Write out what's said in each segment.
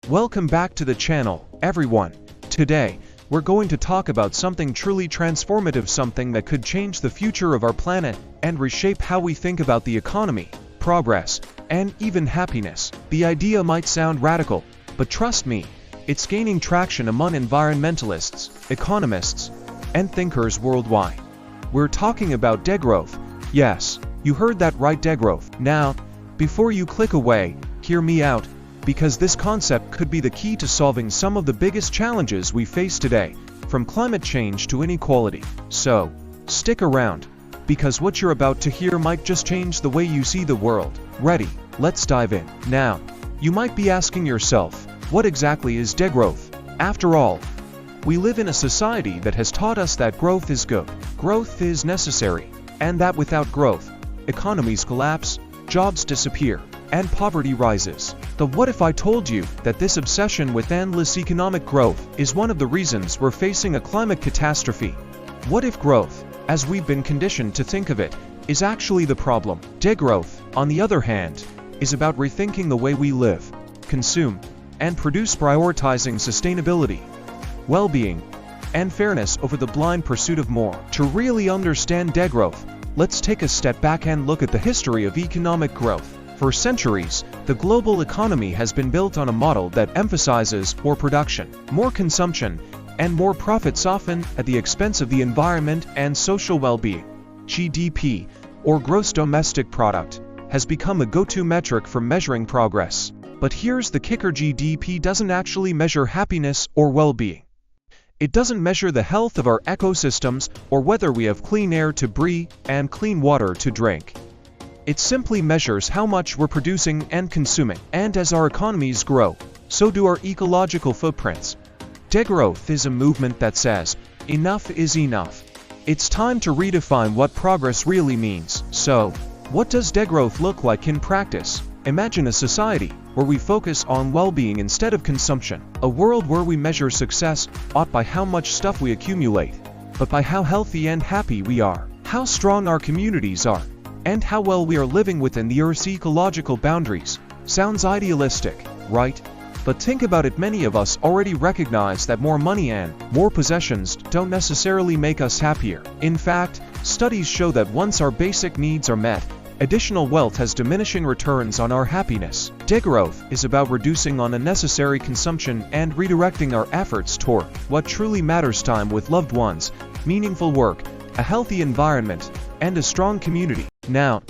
Welcome back to the channel, everyone. Today, we're going to talk about something truly transformative, something that could change the future of our planet and reshape how we think about the economy, progress, and even happiness. The idea might sound radical, but trust me, it's gaining traction among environmentalists, economists, and thinkers worldwide. We're talking about degrowth. Yes, you heard that right, degrowth. Now, before you click away, hear me out, because this concept could be the key to solving some of the biggest challenges we face today, from climate change to inequality. So, stick around, because what you're about to hear might just change the way you see the world. Ready? Let's dive in. Now, you might be asking yourself, what exactly is degrowth? After all, we live in a society that has taught us that growth is good, growth is necessary, and that without growth, economies collapse, jobs disappear, and poverty rises. But what if I told you that this obsession with endless economic growth is one of the reasons we're facing a climate catastrophe? What if growth, as we've been conditioned to think of it, is actually the problem? Degrowth, on the other hand, is about rethinking the way we live, consume, and produce, prioritizing sustainability, well-being, and fairness over the blind pursuit of more. To really understand degrowth, let's take a step back and look at the history of economic growth. For centuries, the global economy has been built on a model that emphasizes more production, more consumption, and more profits, often at the expense of the environment and social well-being. GDP, or gross domestic product, has become a go-to metric for measuring progress. But here's the kicker: GDP doesn't actually measure happiness or well-being. It doesn't measure the health of our ecosystems or whether we have clean air to breathe and clean water to drink. It simply measures how much we're producing and consuming. And as our economies grow, so do our ecological footprints. Degrowth is a movement that says, enough is enough. It's time to redefine what progress really means. So, what does degrowth look like in practice? Imagine a society where we focus on well-being instead of consumption. A world where we measure success not by how much stuff we accumulate, but by how healthy and happy we are, how strong our communities are, and how well we are living within the Earth's ecological boundaries. Sounds idealistic, right? But think about it, many of us already recognize that more money and more possessions don't necessarily make us happier. In fact, studies show that once our basic needs are met, additional wealth has diminishing returns on our happiness. Degrowth is about reducing on unnecessary consumption and redirecting our efforts toward what truly matters: time with loved ones, meaningful work, a healthy environment, and a strong community. Now,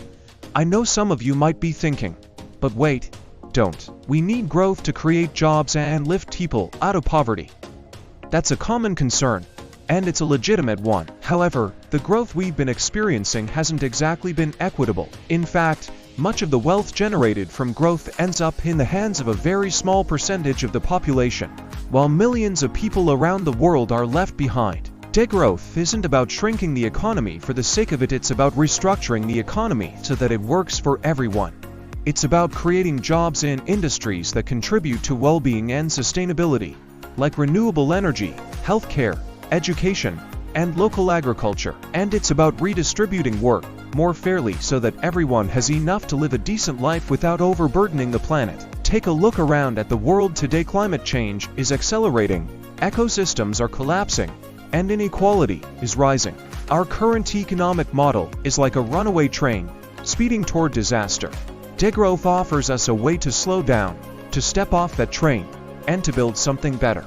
I know some of you might be thinking, but wait, don't. We need growth to create jobs and lift people out of poverty. That's a common concern, and it's a legitimate one. However, the growth we've been experiencing hasn't exactly been equitable. In fact, much of the wealth generated from growth ends up in the hands of a very small percentage of the population, while millions of people around the world are left behind. Degrowth isn't about shrinking the economy for the sake of it, it's about restructuring the economy so that it works for everyone. It's about creating jobs in industries that contribute to well-being and sustainability, like renewable energy, healthcare, education, and local agriculture. And it's about redistributing work more fairly so that everyone has enough to live a decent life without overburdening the planet. Take a look around at the world today. Climate change is accelerating, ecosystems are collapsing, and inequality is rising. Our current economic model is like a runaway train, speeding toward disaster. Degrowth offers us a way to slow down, to step off that train, and to build something better.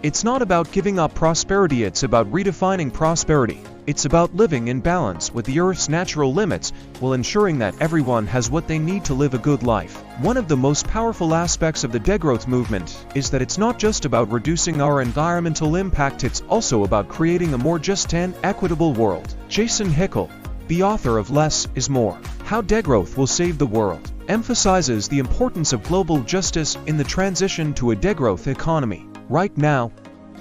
It's not about giving up prosperity, it's about redefining prosperity. It's about living in balance with the Earth's natural limits while ensuring that everyone has what they need to live a good life. One of the most powerful aspects of the degrowth movement is that it's not just about reducing our environmental impact, it's also about creating a more just and equitable world. Jason Hickel, the author of Less is More: How Degrowth Will Save the World, emphasizes the importance of global justice in the transition to a degrowth economy. Right now,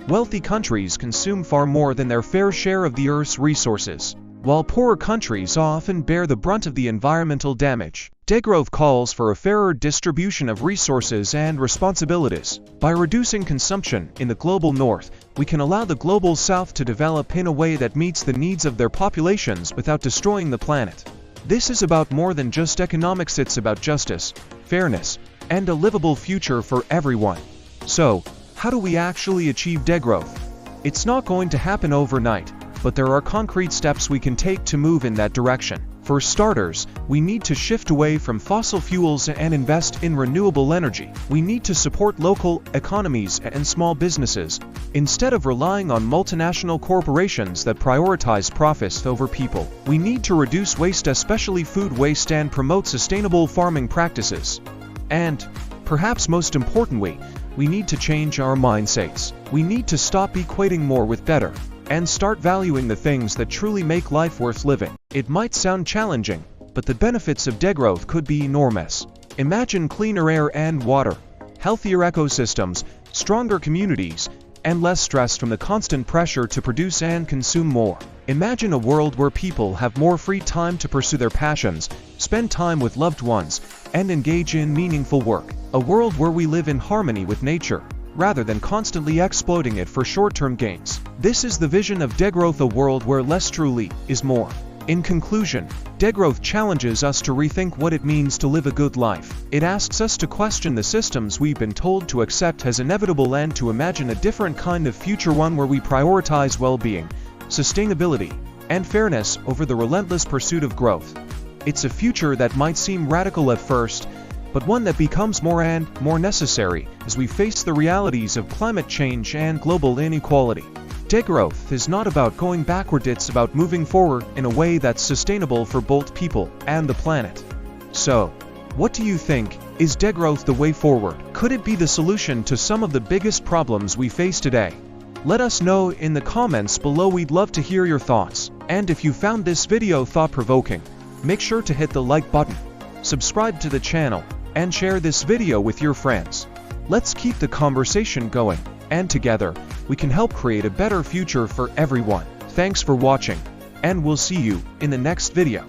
wealthy countries consume far more than their fair share of the Earth's resources, while poorer countries often bear the brunt of the environmental damage. Degrowth calls for a fairer distribution of resources and responsibilities. By reducing consumption in the global north, we can allow the global south to develop in a way that meets the needs of their populations without destroying the planet. This is about more than just economics, it's about justice, fairness, and a livable future for everyone. So, how do we actually achieve degrowth? It's not going to happen overnight, but there are concrete steps we can take to move in that direction. For starters, we need to shift away from fossil fuels and invest in renewable energy. We need to support local economies and small businesses, instead of relying on multinational corporations that prioritize profits over people. We need to reduce waste, especially food waste, and promote sustainable farming practices. And, perhaps most importantly, we need to change our mindsets. We need to stop equating more with better, and start valuing the things that truly make life worth living. It might sound challenging, but the benefits of degrowth could be enormous. Imagine cleaner air and water, healthier ecosystems, stronger communities, and less stress from the constant pressure to produce and consume more. Imagine a world where people have more free time to pursue their passions, spend time with loved ones, and engage in meaningful work. A world where we live in harmony with nature, rather than constantly exploiting it for short-term gains. This is the vision of degrowth, a world where less truly is more. In conclusion, degrowth challenges us to rethink what it means to live a good life. It asks us to question the systems we've been told to accept as inevitable and to imagine a different kind of future, one where we prioritize well-being, sustainability, and fairness over the relentless pursuit of growth. It's a future that might seem radical at first, but one that becomes more and more necessary as we face the realities of climate change and global inequality. Degrowth is not about going backward, it's about moving forward in a way that's sustainable for both people and the planet. So, what do you think? Is degrowth the way forward? Could it be the solution to some of the biggest problems we face today? Let us know in the comments below. We'd love to hear your thoughts. And if you found this video thought-provoking, make sure to hit the like button, subscribe to the channel, and share this video with your friends. Let's keep the conversation going, and together, we can help create a better future for everyone. Thanks for watching, and we'll see you in the next video.